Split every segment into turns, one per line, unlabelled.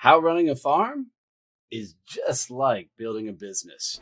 How running a farm is just like building a business.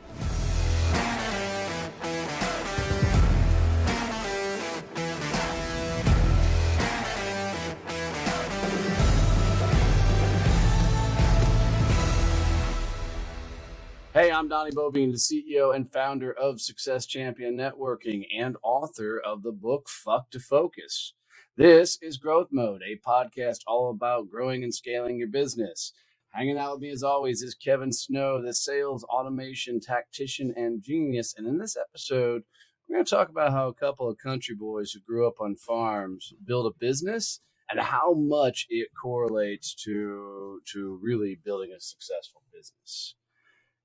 Hey, I'm Donnie Bovine, the CEO and founder of Success Champion Networking and author of the book Fuck to Focus. This is Growth Mode, a podcast all about growing and scaling your business. Hanging out with me as always is Kevin Snow, the sales automation tactician and genius. And in this episode, we're going to talk about how a couple of country boys who grew up on farms build a business and how much it correlates to really building a successful business.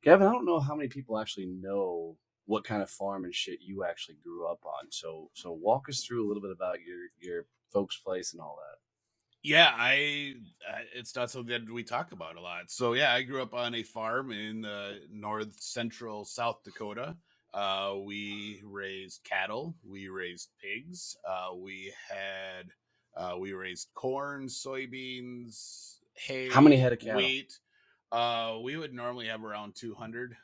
Kevin, I don't know how many people actually know what kind of farm and shit you actually grew up on. So walk us through a little bit about your folks' place and all that.
Yeah, it's not something that we talk about a lot. So yeah, I grew up on a farm in north central South Dakota. We raised cattle, we raised pigs, we raised corn, soybeans, hay,
How many head of cattle?
wheat. We would normally have around 200.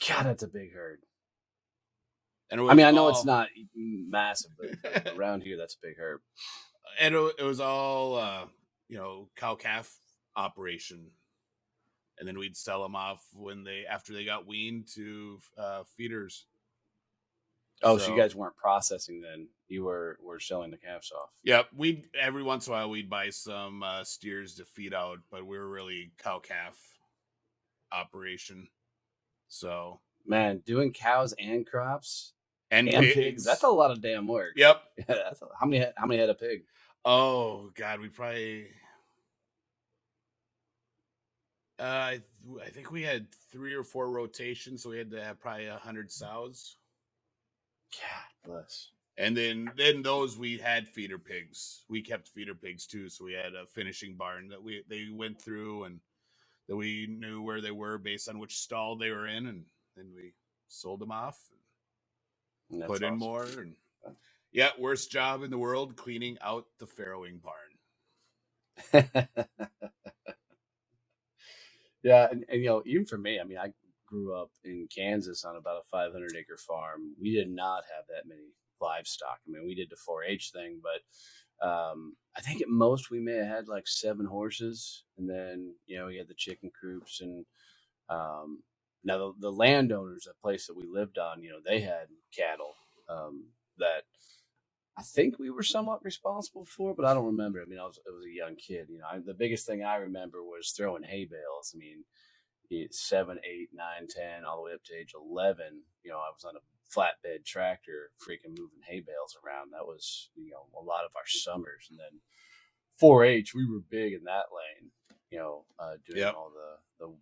God, that's a big herd.
And
I know it's not massive, but around here, that's a big herd.
And it was all, cow calf operation. And then we'd sell them off after they got weaned to feeders.
Oh, so you guys weren't processing then? You were selling the calves off.
Yep. Every once in a while we'd buy some steers to feed out, but we were really cow calf operation. So
man, doing cows and crops
and pigs,
that's a lot of damn work.
Yep.
How many head of pig?
Oh God, we probably I think we had 3 or 4 rotations, so we had to have probably 100 sows.
God bless.
And then those we had feeder pigs. We kept feeder pigs too, so we had a finishing barn that they went through and that we knew where they were based on which stall they were in, and then we sold them off and put in more. And yeah, worst job in the world, cleaning out the farrowing barn.
Yeah, and even for me, I grew up in Kansas on about a 500-acre farm. We did not have that many livestock. We did the 4-H thing, but I think at most we may have had like 7 horses, and then we had the chicken coops. And now the landowners, the place that we lived on, they had cattle that I think we were somewhat responsible for, but I don't remember. I was a young kid. The biggest thing I remember was throwing hay bales. 7, 8, 9, 10, all the way up to age 11. I was on a flatbed tractor, freaking moving hay bales around. That was a lot of our summers. And then 4-H, we were big in that lane. Doing
Yep.
all the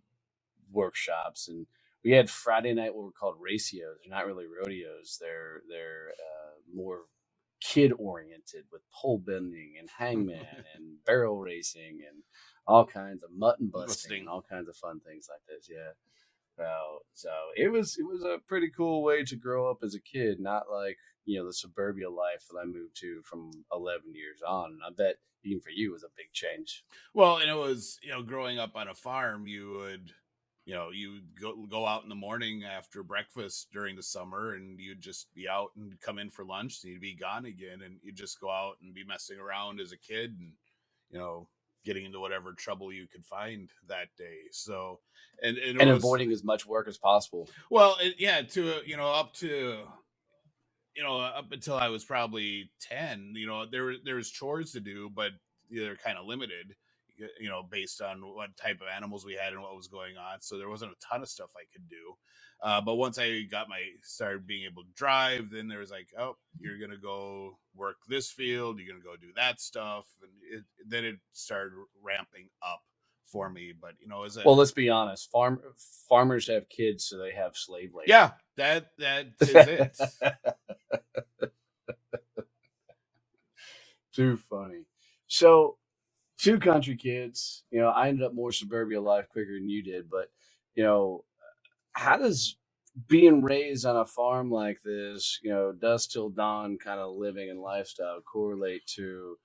workshops, and we had Friday night what were called racios. They're not really rodeos. They're more kid oriented with pole bending and hangman and barrel racing and all kinds of mutton busting and all kinds of fun things like this. Yeah. So it was a pretty cool way to grow up as a kid, not like, the suburbia life that I moved to from 11 years on. And I bet even for you it was a big change.
Well, and it was, growing up on a farm, you would, you'd go out in the morning after breakfast during the summer, and you'd just be out and come in for lunch, and you'd be gone again, and you'd just go out and be messing around as a kid and, getting into whatever trouble you could find that day. So, and
avoiding as much work as possible.
Well, up until I was probably 10, there was chores to do, but they're kind of limited, based on what type of animals we had and what was going on. So there wasn't a ton of stuff I could do. But once I started being able to drive, then there was like, oh, you're going to go work this field. You're going to go do that stuff. And then it started ramping up for me. But,
well, let's be honest. Farmers have kids, so they have slave labor.
Yeah, that is it.
Too funny. So 2 country kids, I ended up more suburbia life quicker than you did, but how does being raised on a farm like this, dusk till dawn kind of living and lifestyle correlate to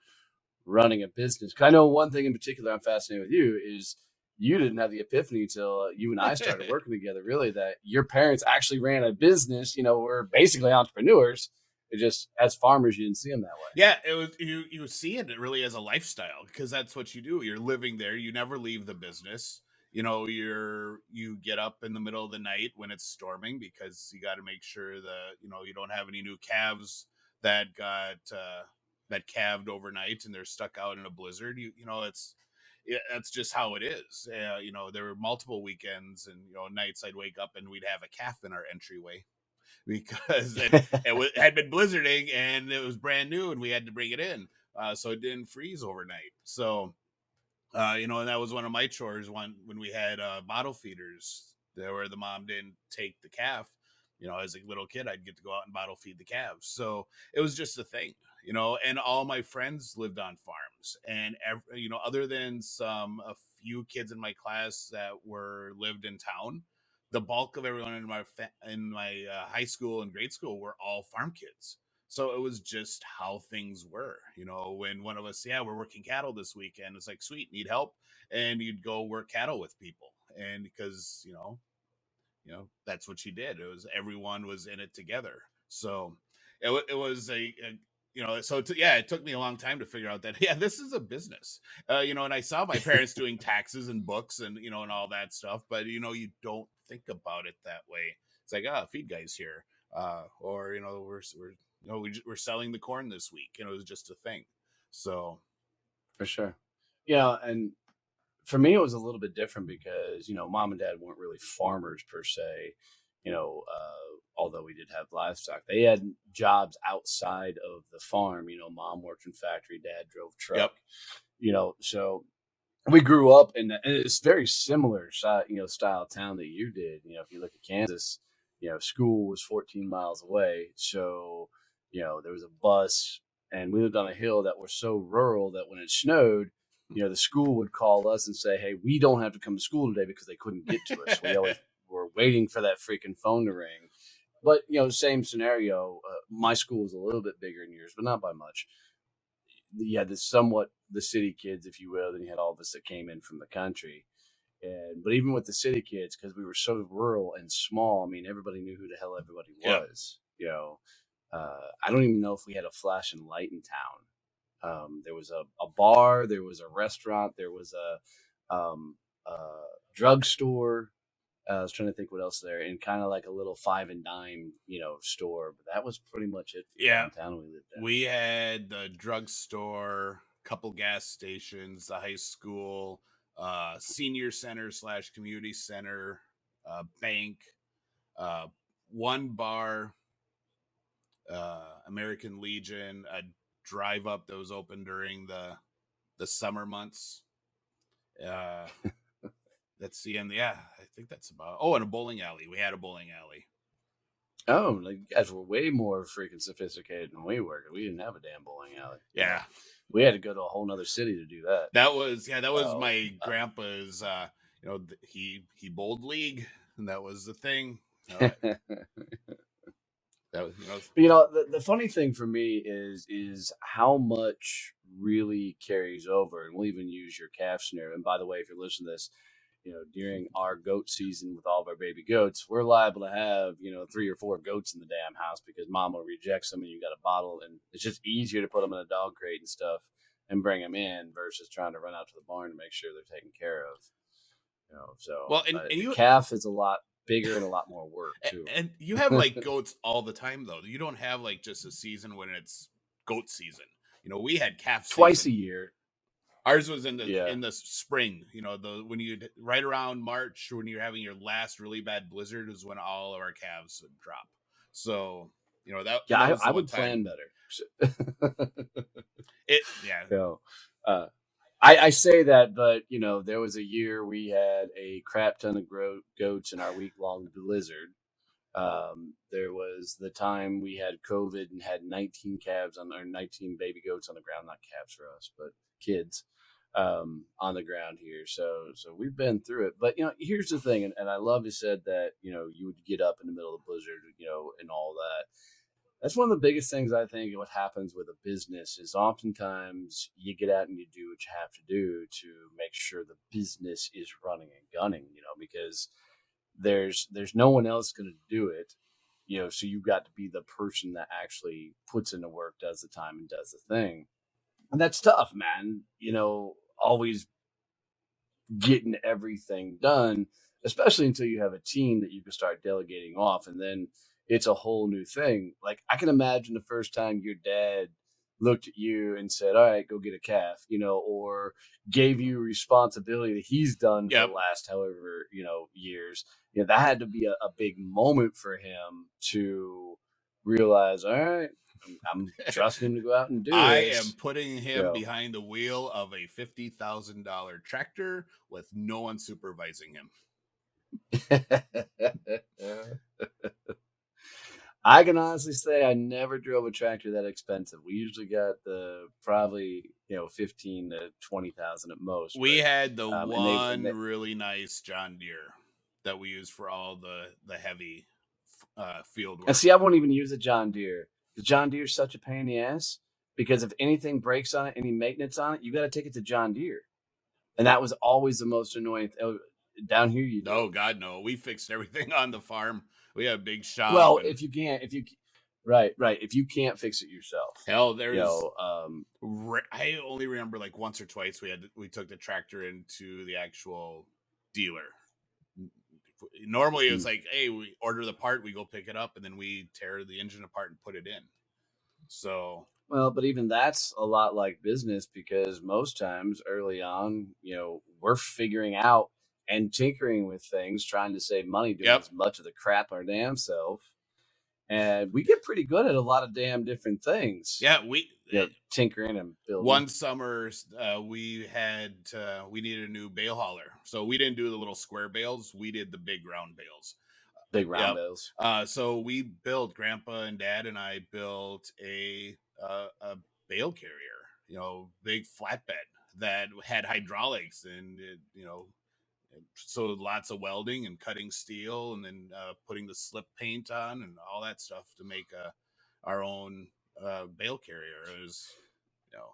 running a business. 'Cause I know one thing in particular I'm fascinated with you is you didn't have the epiphany until you and I started working together, really, that your parents actually ran a business. We're basically entrepreneurs. It just, as farmers, you didn't see them that way.
Yeah, it was you see it really as a lifestyle because that's what you do. You're living there. You never leave the business. You get up in the middle of the night when it's storming because you got to make sure that you don't have any new calves that got that calved overnight and they're stuck out in a blizzard. That's just how it is. There were multiple weekends and nights I'd wake up and we'd have a calf in our entryway because had been blizzarding and it was brand new and we had to bring it in so it didn't freeze overnight. So and that was one of my chores when we had bottle feeders there where the mom didn't take the calf. As a little kid, I'd get to go out and bottle feed the calves. So it was just a thing, and all my friends lived on farms. And, other than a few kids in my class that lived in town, the bulk of everyone in my high school and grade school were all farm kids. So it was just how things were. When one of us, yeah, we're working cattle this weekend, it's like, sweet, need help, and you'd go work cattle with people, and because that's what you did. It was everyone was in it together. So it was yeah, it took me a long time to figure out that yeah, this is a business. And I saw my parents doing taxes and books and and all that stuff, but you don't think about it that way. It's like, feed guys here, or we're selling the corn this week. It was just a thing. So
For sure. And for me, it was a little bit different because, mom and dad weren't really farmers per se, although we did have livestock. They had jobs outside of the farm. Mom worked in factory, dad drove truck,
yep,
so we grew up and it's very similar, style town that you did. If you look at Kansas, school was 14 miles away. So, there was a bus and we lived on a hill that was so rural that when it snowed, the school would call us and say, hey, we don't have to come to school today because they couldn't get to us. We always were waiting for that freaking phone to ring. But, same scenario. My school was a little bit bigger in yours, but not by much. You had the city kids, if you will. Then you had all of us that came in from the country. But even with the city kids, because we were so rural and small, I mean, everybody knew who the hell everybody
yep.
was. I don't even know if we had a flashing light in town. There was a bar, there was a restaurant, there was a drugstore. I was trying to think what else there, and kind of like a little five and dime, store. But that was pretty much it for the
Yeah,
downtown we lived in.
we had the drugstore, couple gas stations, the high school, senior center / community center, bank, uh, one bar, American Legion, a drive up that was open during the summer months. Uh, that's the end. Yeah, I think that's about. Oh, and a bowling alley. We had a bowling alley.
Oh, like you guys were way more freaking sophisticated than we were. We didn't have a damn bowling alley.
Yeah,
we had to go to a whole nother city to do that.
That was my grandpa's. He bowled league, and that was the thing. That was
the funny thing for me is how much really carries over, and we'll even use your calf scenario. And by the way, if you're listening to this, during our goat season with all of our baby goats, we're liable to have 3 or 4 goats in the damn house because mama rejects them, and you got a bottle, and it's just easier to put them in a dog crate and stuff and bring them in versus trying to run out to the barn to make sure they're taken care of. So
well, and
the
you
calf is a lot bigger and a lot more work too.
and you have like goats all the time though. You don't have like just a season when it's goat season. We had calf
Twice
season.
a year.
Ours was in the spring. When you right around March when you're having your last really bad blizzard is when all of our calves would drop. So that
I would plan better.
Yeah.
So, I say that, but there was a year we had a crap ton of goats in our week-long blizzard. There was the time we had COVID and had 19 calves 19 baby goats on the ground, not calves for us, but kids on the ground here. So we've been through it. But here's the thing, and I love you said that you would get up in the middle of the blizzard, and all that. That's one of the biggest things I think what happens with a business is oftentimes you get out and you do what you have to do to make sure the business is running and gunning, because there's no one else going to do it, so you've got to be the person that actually puts in the work, does the time, and does the thing. And that's tough, man. Always getting everything done, especially until you have a team that you can start delegating off. And then it's a whole new thing. Like, I can imagine the first time your dad looked at you and said, "All right, go get a calf," or gave you responsibility that he's done for the
Yep.
last however, years. That had to be a big moment for him to realize, all right, I'm trusting him to go out and do
I am
this.
putting
You
him behind the wheel of a $50,000 tractor with no one supervising him.
know. I can honestly say I never drove a tractor that expensive. We usually got the probably 15 to 20,000 at most.
We
But
had the
and
one
they
really nice John Deere that we used for all the heavy field
and
work.
see, I won't even use a John Deere. The John Deere is such a pain in the ass because if anything breaks on it, any maintenance on it, you got to take it to John Deere, and that was always the most annoying. Down here, you do.
Oh God, no! We fixed everything on the farm. We had a big shop,
Well,
and
if you can't, right, if you can't fix it yourself,
hell,
you
there's.
know, um,
I only remember like once or twice we took the tractor into the actual dealer. Normally, it's
mm.
like, hey, we order the part, we go pick it up, and then we tear the engine apart and put it in. So,
Well, but even that's a lot like business because most times early on, we're figuring out and tinkering with things, trying to save money, doing
yep,
as much of the crap our damn self. And we get pretty good at a lot of damn different things,
yeah.
tinkering and building.
One summer we needed a new bale hauler, so we didn't do the little square bales. We did the big round bales.
Big round
Yep.
bills.
So we built Grandpa and Dad and I built a bale carrier, big flatbed that had hydraulics and so lots of welding and cutting steel and then putting the slip paint on and all that stuff to make our own bale carrier. It was, you know,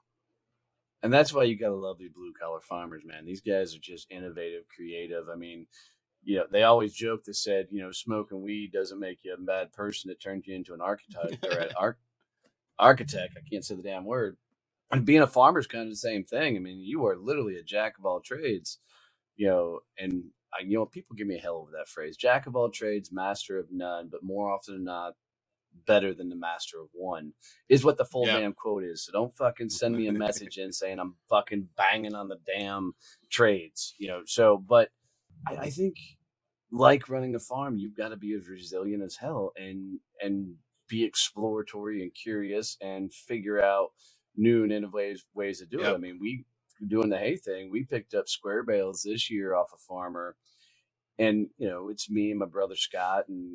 And that's why you got to love these blue collar farmers, man. These guys are just innovative, creative. I mean, they always joke that said, smoking weed doesn't make you a bad person. It turns you into an architect or an architect. I can't say the damn word. And being a farmer is kind of the same thing. I mean, you are literally a jack of all trades, and people give me a hell over that phrase, jack of all trades, master of none, but more often than not, better than the master of one is what the full
yep,
damn quote is. So don't fucking send me a message in saying I'm fucking banging on the damn trades, So, but I think like running a farm, you've got to be as resilient as hell and be exploratory and curious and figure out new and innovative ways to do it. I
yep,
mean, we doing the hay thing, we picked up square bales this year off a farmer, and it's me and my brother Scott and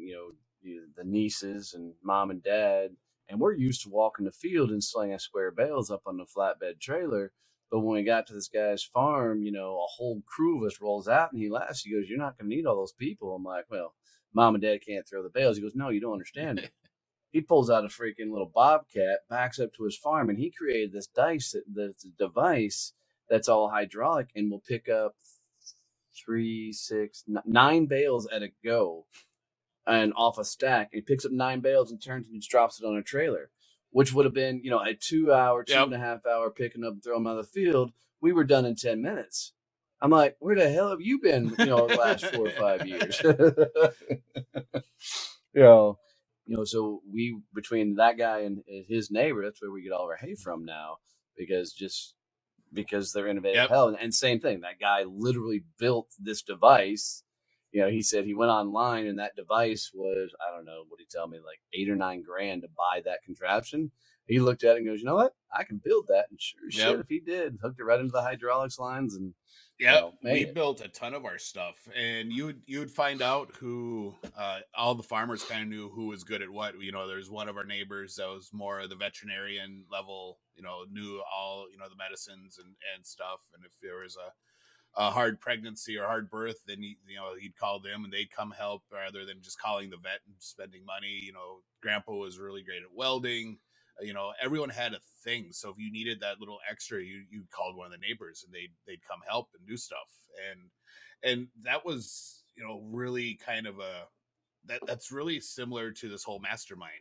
the nieces and mom and dad, and we're used to walking the field and slinging square bales up on the flatbed trailer. But when we got to this guy's farm, a whole crew of us rolls out, and he laughs. He goes, "You're not going to need all those people." I'm like, "Well, mom and dad can't throw the bales." He goes, "No, you don't understand me." He pulls out a freaking little bobcat, backs up to his farm, and he created this device that's all hydraulic and will pick up three, six, nine bales at a go and off a stack. He picks up nine bales and turns and just drops it on a trailer, which would have been, a 2 hour, two
yep.
and a half hour picking up and throwing them out of the field. We were done in 10 minutes. I'm like, where the hell have you been, the last 4 or 5 years? you know, so we, between that guy and his neighbor, that's where we get all our hay from now because they're innovative
Yep.
hell. And same thing, that guy literally built this device. He said he went online and that device was, I don't know, what did he tell me, like 8 or 9 grand to buy that contraption. He looked at it and goes, "You know what? I can build that." And sure as
Yep.
shit, if he did, hooked it right into the hydraulics lines and
Yep, we
made it.
built a ton of our stuff, and you'd find out who all the farmers kind of knew who was good at what. There's one of our neighbors that was more of the veterinarian level. Knew all the medicines and stuff. And if there was a hard pregnancy or hard birth, then he'd call them and they'd come help rather than just calling the vet and spending money. Grandpa was really great at welding. Everyone had a thing. So if you needed that little extra, you called one of the neighbors and they'd come help and do stuff. And that was really kind of that's really similar to this whole mastermind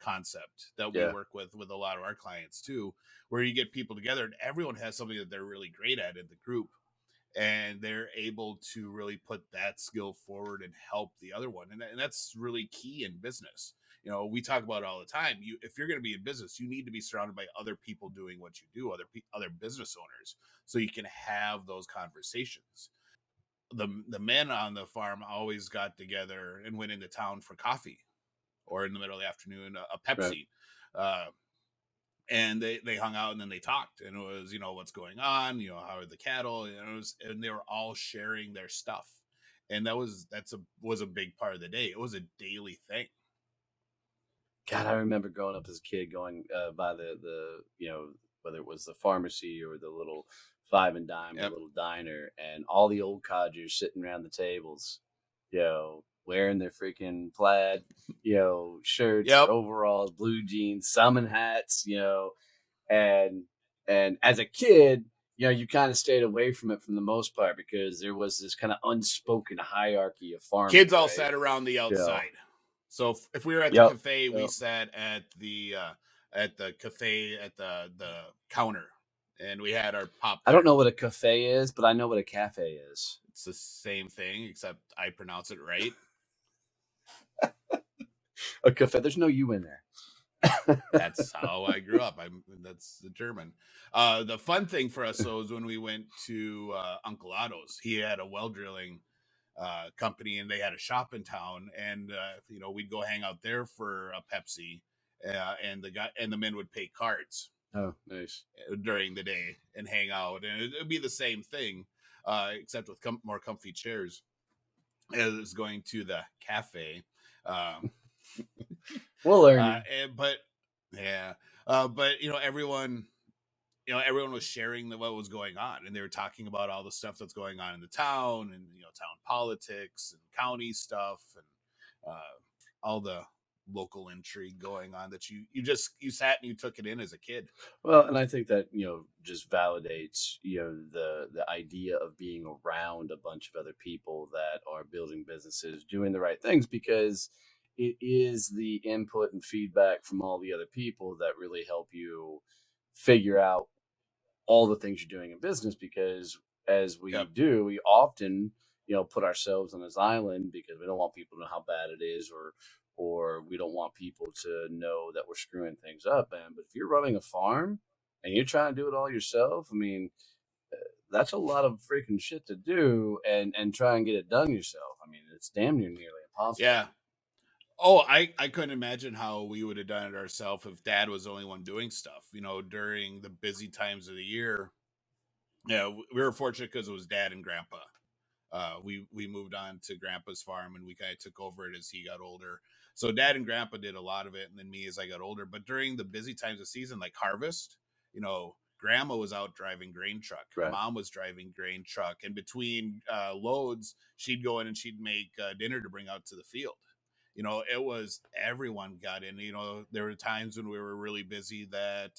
concept that we
Yeah.
work with a lot of our clients too, where you get people together and everyone has something that they're really great at in the group, and they're able to really put that skill forward and help the other one. And that's really key in business. We talk about it all the time. If you're going to be in business, you need to be surrounded by other people doing what you do, other business owners, so you can have those conversations. The men on the farm always got together and went into town for coffee, or in the middle of the afternoon, a
Right.
Pepsi. And they hung out and then they talked, and it was what's going on, how are the cattle, and they were all sharing their stuff, and was a big part of the day. It was a daily thing.
God, I remember growing up as a kid going by the whether it was the pharmacy or the little five and dime or
Yep.
little diner, and all the old codgers sitting around the tables, wearing their freaking plaid, shirts
Yep.
or overalls, blue jeans, some in hats, and as a kid, you kind of stayed away from it from the most part because there was this kind of unspoken hierarchy of farming,
Kids all
right?
sat around the
Yeah.
outside. So if we were at the
Yep.
cafe, we
Yep.
sat at the cafe at the counter, and we had our pop
I don't
there.
know what a cafe is, but I know what a cafe is.
It's the same thing, except I pronounce it right.
A cafe. There's no you in there.
That's how I grew up. That's the German. The fun thing for us though is when we went to Uncle Otto's. He had a well drilling company, and they had a shop in town, and we'd go hang out there for a Pepsi, and the men would pay cards
Oh, nice.
during the day and hang out, and it'd be the same thing, except with more comfy chairs as going to the cafe. Um,
We'll learn.
but yeah, but everyone was sharing what was going on, and they were talking about all the stuff that's going on in the town, and town politics and county stuff, and all the local intrigue going on that you sat and you took it in as a kid.
Well, and I think that just validates the idea of being around a bunch of other people that are building businesses, doing the right things, because it is the input and feedback from all the other people that really help you figure out all the things you're doing in business. Because as we
Yep.
do, we often put ourselves on this island because we don't want people to know how bad it is, or we don't want people to know that we're screwing things up, man. But if you're running a farm and you're trying to do it all yourself, I mean, that's a lot of freaking shit to do, and try and get it done yourself. I mean, it's damn near nearly impossible.
Yeah. Oh, I couldn't imagine how we would have done it ourselves if Dad was the only one doing stuff. During the busy times of the year. Yeah, we were fortunate because it was Dad and Grandpa. We moved on to Grandpa's farm, and we kind of took over it as he got older. So Dad and Grandpa did a lot of it, and then me as I got older. But during the busy times of season, like harvest, Grandma was out driving grain truck.
Right.
Mom was driving grain truck, and between loads, she'd go in and she'd make dinner to bring out to the field. It was everyone got in. There were times when we were really busy that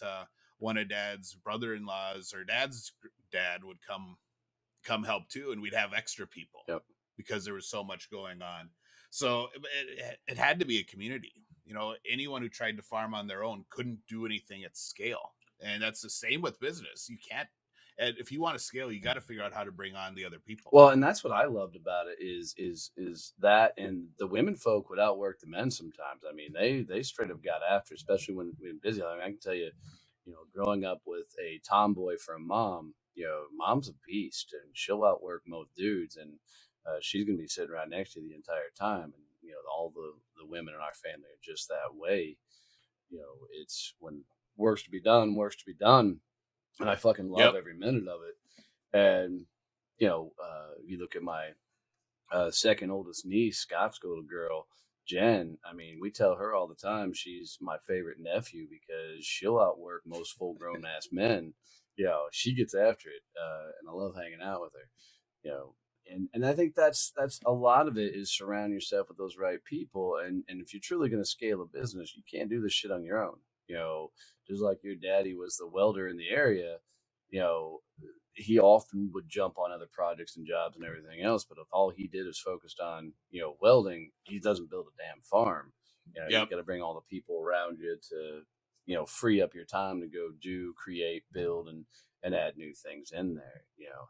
one of Dad's brother-in-laws or Dad's dad would come help too, and we'd have extra people
Yep.
because there was so much going on. So it had to be a community. Anyone who tried to farm on their own couldn't do anything at scale, and that's the same with business. You can't. And if you want to scale, you got to figure out how to bring on the other people.
Well, and that's what I loved about it is that, and the women folk would outwork the men sometimes. I mean, they straight up got after, especially when busy. I mean, I can tell you, growing up with a tomboy for a mom, mom's a beast, and she'll outwork most dudes, and she's gonna be sitting right next to you the entire time. And all the women in our family are just that way. It's when work's to be done, work's to be done, and I fucking love
Yep.
every minute of it. And you look at my second oldest niece, Scott's little girl, Jen. I mean, we tell her all the time she's my favorite nephew because she'll outwork most full grown ass men. She gets after it, and I love hanging out with her. you know. And I think that's a lot of it is surround yourself with those right people. And if you're truly going to scale a business, you can't do this shit on your own. You know, just like your daddy was the welder in the area, you know, he often would jump on other projects and jobs and everything else. But if all he did is focused on, you know, welding, he doesn't build a damn farm. You know, you
Yep.
got to bring all the people around you to, you know, free up your time to go do, create, build, and add new things in there. You know,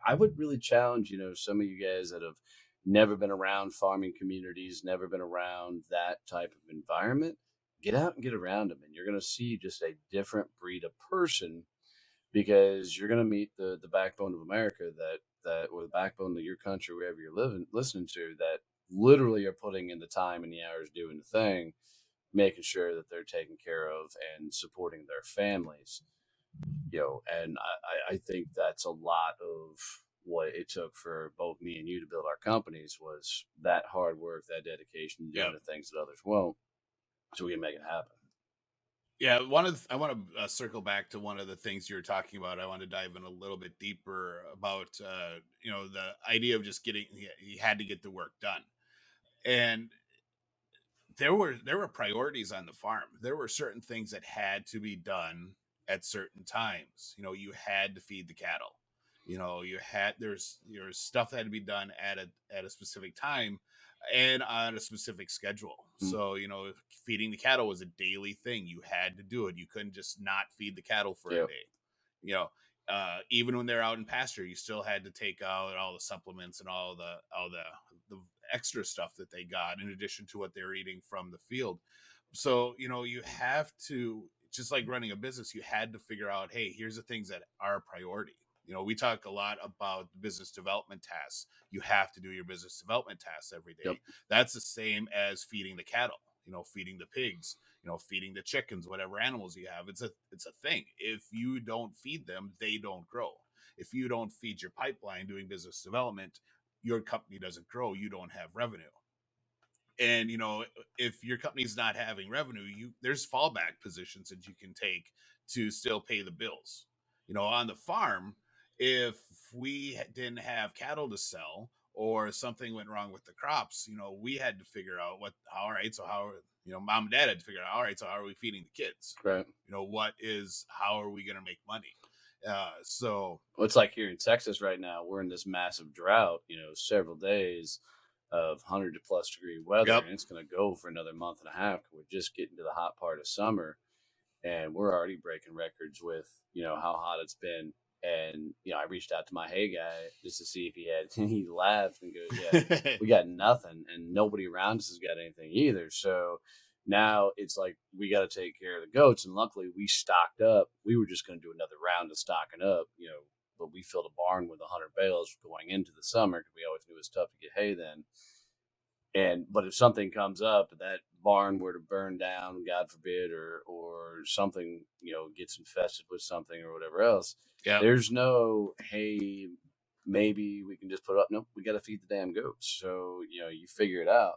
I would really challenge, you know, some of you guys that have never been around farming communities, never been around that type of environment, get out and get around them, and you're going to see just a different breed of person because you're going to meet the backbone of America or the backbone of your country, wherever you're living, listening to that literally are putting in the time and the hours doing the thing, making sure that they're taken care of and supporting their families. You know, and I think that's a lot of what it took for both me and you to build our companies was that hard work, that dedication, doing
Yep.
the things that others won't, so we can make it happen.
Yeah, I want to circle back to one of the things you were talking about. I want to dive in a little bit deeper about the idea of just getting he had to get the work done. And there were priorities on the farm. There were certain things that had to be done at certain times. You had to feed the cattle. There's stuff that had to be done at a specific time and on a specific schedule.
Mm.
So, feeding the cattle was a daily thing. You had to do it. You couldn't just not feed the cattle for a
Yep.
day. You know, Even when they're out in pasture, you still had to take out all the supplements and all the extra stuff that they got in addition to what they're eating from the field. So, you have to, just like running a business, you had to figure out, hey, here's the things that are a priority. We talk a lot about business development tasks. You have to do your business development tasks every
Yep.
day. That's the same as feeding the cattle, feeding the pigs, feeding the chickens, whatever animals you have. It's a thing. If you don't feed them, they don't grow. If you don't feed your pipeline doing business development, your company doesn't grow. You don't have revenue. And if your company's not having revenue, there's fallback positions that you can take to still pay the bills. On the farm, if we didn't have cattle to sell or something went wrong with the crops, we had to figure out all right, so mom and dad had to figure out, all right, so how are we feeding the kids?
Right.
How are we going to make money? So
Well, it's like here in Texas right now, we're in this massive drought, you know, several days of 100+ degree weather,
yep.
and it's going to go for another month and a half. We're just getting to the hot part of summer, and we're already breaking records with, you know, how hot it's been. And, you know, I reached out to my hay guy just to see if he had, he laughed and goes, yeah, we got nothing. And nobody around us has got anything either. So now it's like we got to take care of the goats. And luckily we stocked up. We were just going to do another round of stocking up, you know, but we filled a barn with 100 bales going into the summer because we always knew it was tough to get hay then. And but if something comes up, that barn were to burn down, God forbid, or something, you know, gets infested with something or whatever else,
Yep.
there's no, hey, maybe we can just put it up. No, we got to feed the damn goats. So you know, you figure it out.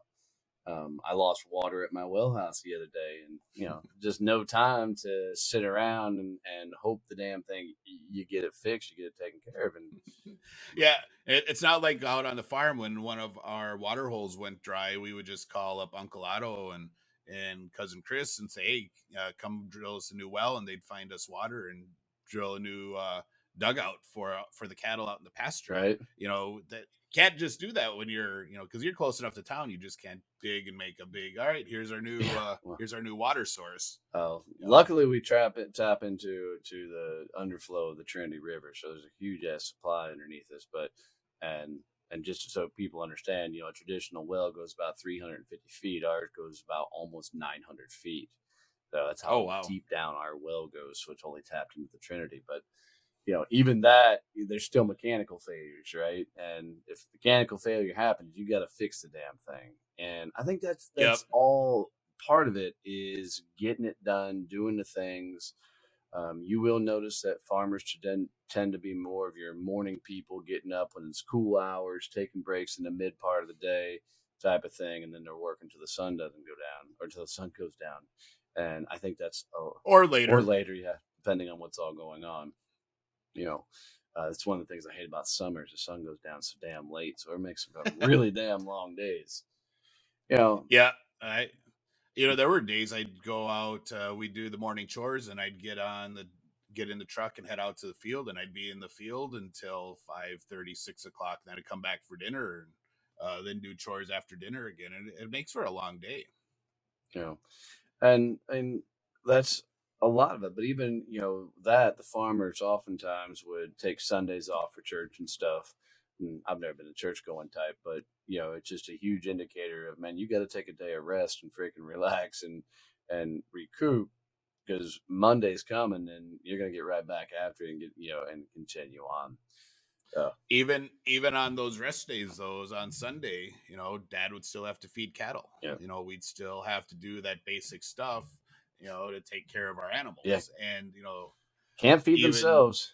I lost water at my well house the other day, and you know, just no time to sit around and hope the damn thing you get it fixed, you get it taken care of, and
Yeah, it's not like out on the farm when one of our water holes went dry. We would just call up Uncle Otto and cousin Chris and say, "Hey, come drill us a new well," and they'd find us water and drill a new dugout for the cattle out in the pasture.
right.
That can't just do that when you're because you're close enough to town. You just can't dig and make a big. All right,
Well,
here's our new water source.
luckily we tap into the underflow of the Trinity River, so there's a huge ass supply underneath us. But and and just so people understand, you know, a traditional well goes about 350 feet. Ours goes about almost 900 feet. So that's
Oh
how
wow.
deep down our well goes. So it's only tapped into the Trinity. But you know, even that, there's still mechanical failures, right? And if mechanical failure happens, you got to fix the damn thing. And I think
Yep.
that's all part of it is getting it done, doing the things. You will notice that farmers tend to be more of your morning people, getting up when it's cool hours, taking breaks in the mid part of the day, type of thing, and then they're working till the sun doesn't go down or till the sun goes down. And I think that's
Or
or
later.
later, yeah, depending on what's all going on, you know. That's one of the things I hate about summers. The sun goes down so damn late, so it makes for really damn long days. You know,
Yeah, I there were days I'd go out, we'd do the morning chores, and I'd get in the truck and head out to the field, and I'd be in the field until 5:30, 6 o'clock. Then I'd come back for dinner, and then do chores after dinner again, and it makes for a long day.
you know, and that's a lot of it. But even that the farmers oftentimes would take Sundays off for church and stuff. And I've never been a church going type, but it's just a huge indicator of, man, you got to take a day of rest and freaking relax and recoup, because Monday's coming and you're gonna get right back after it and get and continue on.
Even on those rest days, those on Sunday, Dad would still have to feed cattle.
Yeah,
We'd still have to do that basic stuff, to take care of our
yeah,
animals, and
can't feed
even
themselves.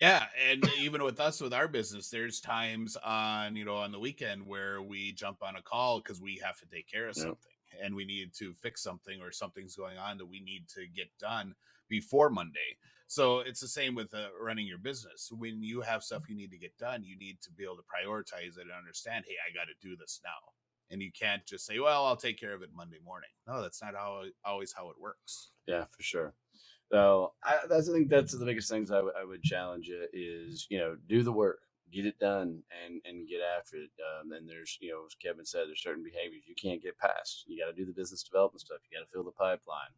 yeah, and even with us with our business, there's times on the weekend where we jump on a call because we have to take care of
Yeah,
something, and we need to fix something, or something's going on that we need to get done before Monday. So it's the same with running your business. When you have stuff you need to get done, you need to be able to prioritize it and understand, hey, I got to do this now. And you can't just say, well, I'll take care of it Monday morning. No, that's not always how it works.
yeah, for sure. So I think that's the biggest things I would challenge you is, do the work, get it done, and get after it. And there's, as Kevin said, there's certain behaviors you can't get past. You got to do the business development stuff. You got to fill the pipeline.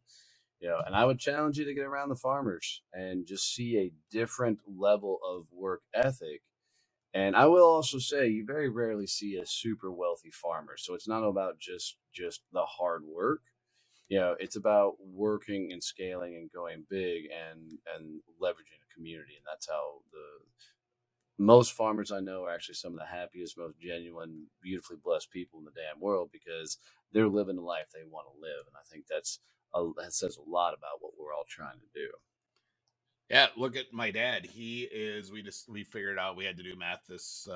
And I would challenge you to get around the farmers and just see a different level of work ethic. And I will also say, you very rarely see a super wealthy farmer. So it's not about just the hard work. It's about working and scaling and going big and leveraging a community. And that's how the most farmers I know are actually some of the happiest, most genuine, beautifully blessed people in the damn world, because they're living the life they want to live. And I think that says a lot about what we're all trying to do.
Yeah, look at my dad. We figured out we had to do math this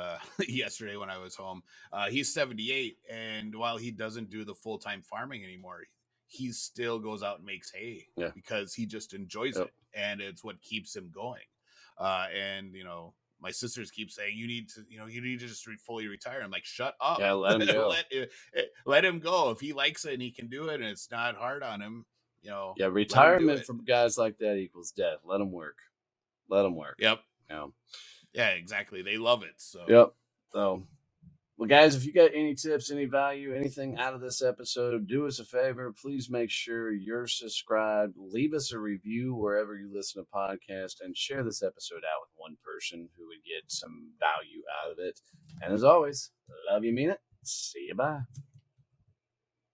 yesterday when I was home. He's 78, and while he doesn't do the full-time farming anymore, he still goes out and makes hay
Yeah.
because he just enjoys
Yep.
it, and it's what keeps him going. And my sisters keep saying, you need to just fully retire. I'm like, shut up.
Yeah. Let them go.
Let him go. If he likes it and he can do it and it's not hard on him,
Yeah.
let him do
Retirement
it.
for guys like that equals death. Let them work. Let them work.
Yep.
Yeah.
Yeah, exactly. They love it. So,
Yep. So, well, guys, if you got any tips, any value, anything out of this episode, do us a favor. Please make sure you're subscribed. Leave us a review wherever you listen to podcasts, and share this episode out with one person who would get some value out of it. And as always, love you, mean it. See you. Bye.